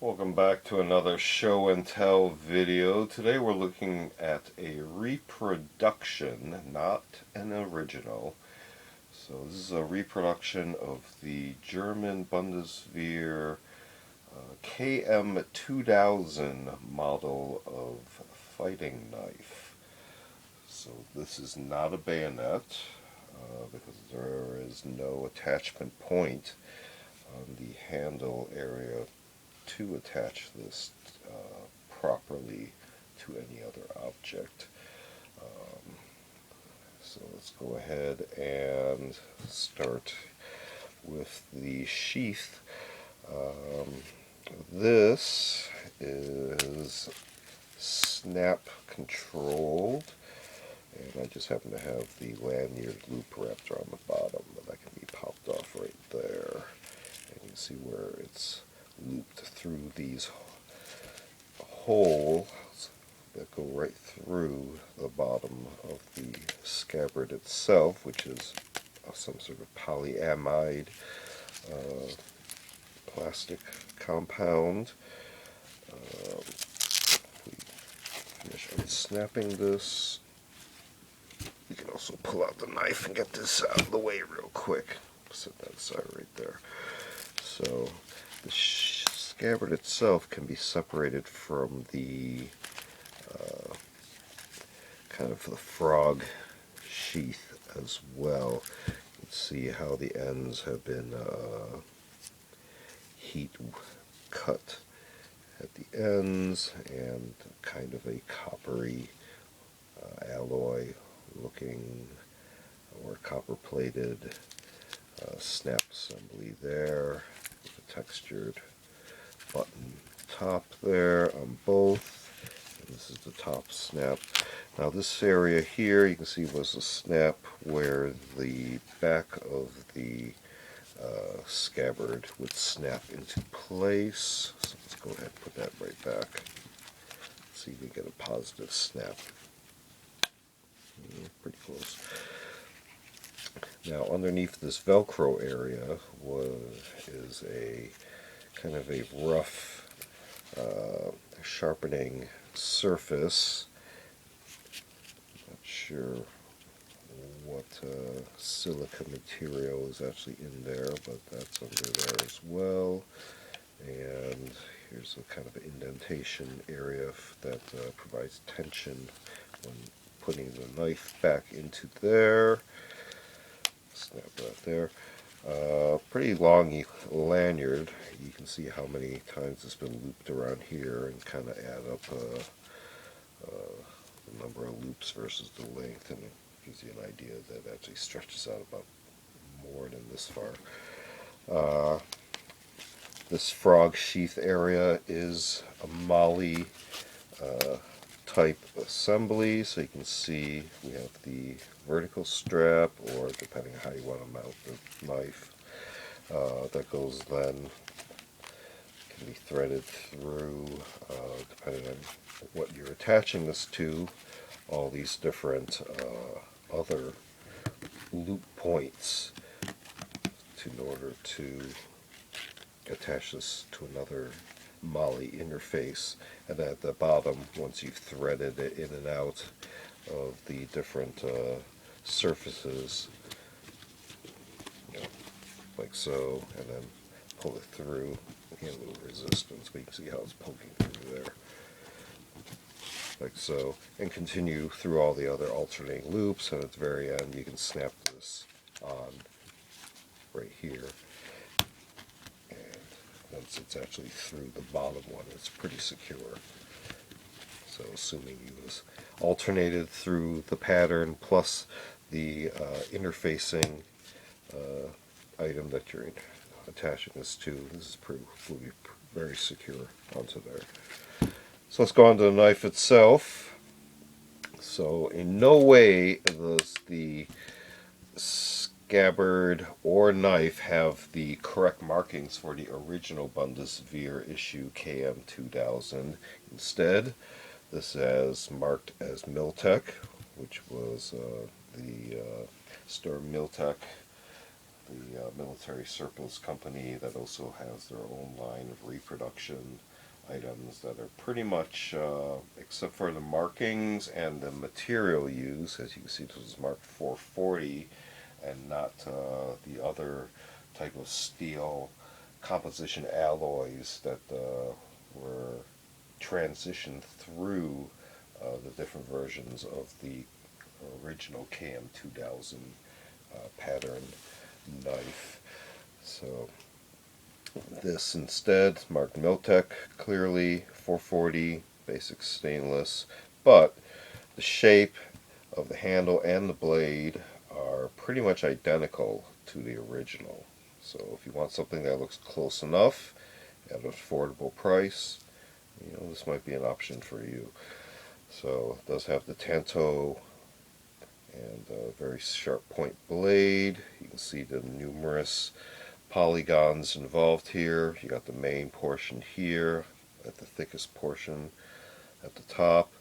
Welcome back to another show and tell video. Today we're looking at a reproduction, not an original. So this is a reproduction of the German Bundeswehr KM2000 model of fighting knife. So this is not a bayonet because there is no attachment point on the handle area to attach this properly to any other object. So let's go ahead and start with the sheath. This is snap controlled, and I just happen to have the lanyard loop wrapped around the bottom, but that can be popped off right there. And you can see where it's looped through these holes that go right through the bottom of the scabbard itself, which is some sort of polyamide plastic compound. We finish unsnapping this. You can also pull out the knife and get this out of the way real quick. Set that aside right there. So the scabbard itself can be separated from the kind of the frog sheath as well. You can see how the ends have been heat cut at the ends, and kind of a coppery alloy looking or copper plated snap assembly there, with a textured button top there on both. And this is the top snap. Now this area here you can see was a snap where the back of the scabbard would snap into place. So let's go ahead and put that right back. See if we get a positive snap. Pretty close. Now underneath this Velcro area is a kind of a rough sharpening surface. Not sure what silica material is actually in there, but that's under there as well. And here's a kind of indentation area that provides tension when putting the knife back into there. Snap that there. Pretty long lanyard. You can see how many times it's been looped around here and kind of add up the number of loops versus the length, and it gives you an idea that it actually stretches out about more than this far. This frog sheath area is a MOLLE type assembly, so you can see we have the vertical strap, or depending on how you want to mount the knife, that goes then, can be threaded through, depending on what you're attaching this to, all these different other loop points in order to attach this to another MOLLE interface. And at the bottom, once you've threaded it in and out of the different surfaces, like so, and then pull it through, a little resistance, but you can see how it's poking through there, like so, and continue through all the other alternating loops, and at the very end you can snap this on right here. Once it's actually through the bottom one, it's pretty secure. So assuming you was alternated through the pattern plus the interfacing item that you're attaching this to, this will be very secure onto there. So let's go on to the knife itself. So in no way does the scabbard or knife have the correct markings for the original Bundeswehr issue KM2000. Instead, this is marked as MIL-TEC, which was the Sturm MIL-TEC the military surplus company that also has their own line of reproduction items that are pretty much, except for the markings and the material used, as you can see this was marked 440 and not the other type of steel composition alloys that were transitioned through the different versions of the original KM2000 pattern knife. So this instead marked MIL-TEC, clearly 440, basic stainless, but the shape of the handle and the blade are pretty much identical to the original. So if you want something that looks close enough at an affordable price, you know, this might be an option for you. So it does have the tanto and a very sharp point blade. You can see the numerous polygons involved here. You got the main portion here at the thickest portion at the top,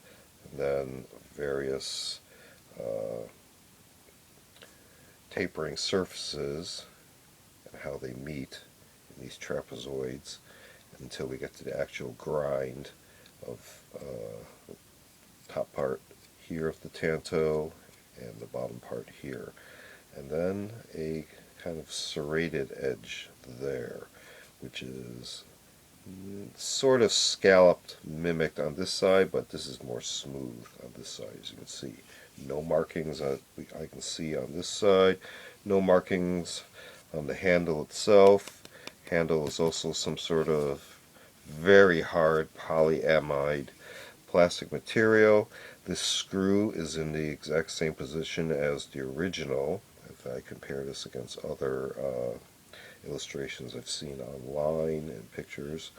and then various tapering surfaces and how they meet in these trapezoids until we get to the actual grind of the top part here of the tanto and the bottom part here, and then a kind of serrated edge there, which is sort of scalloped, mimicked on this side, but this is more smooth on this side. As you can see, no markings I can see on this side, no markings on the handle itself. Handle is also some sort of very hard polyamide plastic material. This screw is in the exact same position as the original. If I compare this against other illustrations I've seen online and pictures,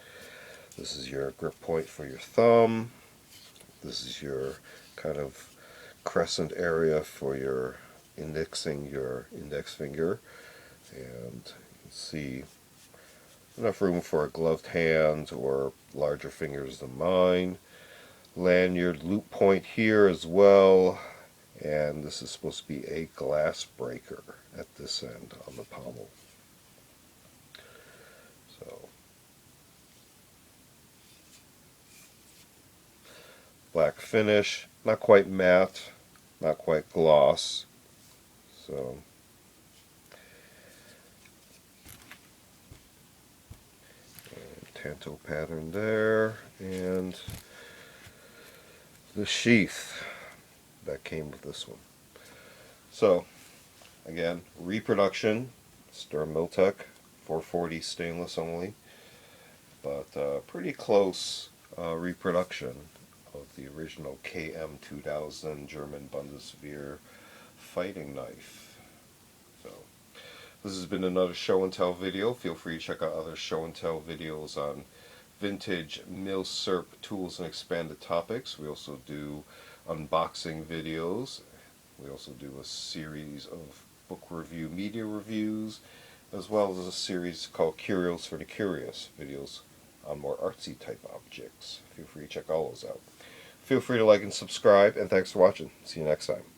this is your grip point for your thumb. This is your kind of crescent area for your indexing your index finger, and you can see enough room for a gloved hand or larger fingers than mine. Lanyard loop point here as well, and this is supposed to be a glass breaker at this end on the pommel. So black finish, not quite matte, not quite gloss. So tanto pattern there, and the sheath that came with this one. So again, reproduction, Sturm MIL-TEC, 440 stainless only, but pretty close reproduction of the original KM2000 German Bundeswehr fighting knife. So this has been another show and tell video. Feel free to check out other show and tell videos on vintage mil-serp tools and expanded topics. We also do unboxing videos. We also do a series of book review, media reviews, as well as a series called Curios for the Curious, videos on more artsy type objects. Feel free to check all those out. Feel free to like and subscribe, and thanks for watching. See you next time.